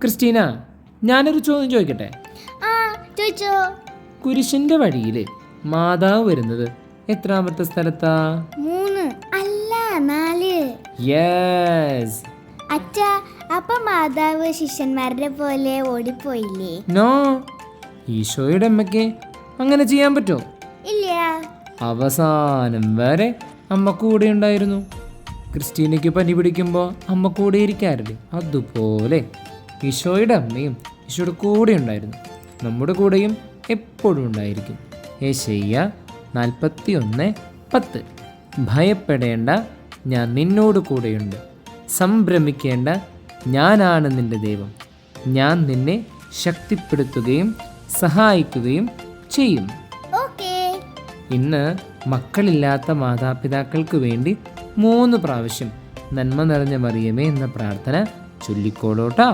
Christina, ഞാനൊരു ചോദ്യം ചോദിക്കട്ടെ? ആ, ചോദിച്ചോ. കുരിശിന്റെ വഴിയിൽ മാതാവ് വരുന്നത് എത്രാമത്തെ സ്ഥലത്താ? 3 അല്ല 4. യെസ്. അച്ഛാ, അപ്പൊ മാതാവ് ശിഷ്യന്മാരുടെ പോലെ ഓടിപ്പോയില്ലേ? നോ, ഈശോയുടെ അമ്മയ്ക്ക് അങ്ങനെ ചെയ്യാൻ പറ്റുമോ? ഇല്ല. അവസാനം വരെ അമ്മ കൂടെ ഉണ്ടായിരുന്നു. ക്രിസ്റ്റീനയ്ക്ക് പനി പിടിക്കുമ്പോൾ അമ്മ കൂടെ ഇരിക്കാറില്ലേ, അതുപോലെ ഈശോയുടെ അമ്മയും ഈശോയുടെ കൂടെ ഉണ്ടായിരുന്നു. നമ്മുടെ കൂടെയും എപ്പോഴും ഉണ്ടായിരിക്കും. യെശയ്യാ 41:10. ഭയപ്പെടേണ്ട, ഞാൻ നിന്നോട് കൂടെയുണ്ട്. സംഭ്രമിക്കേണ്ട, ഞാനാണ് നിന്റെ ദൈവം. ഞാൻ നിന്നെ ശക്തിപ്പെടുത്തുകയും സഹായിക്കുകയും ചെയ്യും. ഓക്കേ. ഇന്ന് മക്കളില്ലാത്ത മാതാപിതാക്കൾക്ക് വേണ്ടി 3 പ്രാവശ്യം നന്മ നിറഞ്ഞ മറിയമേ എന്ന പ്രാർത്ഥന ചൊല്ലിക്കോളൂട്ടാ.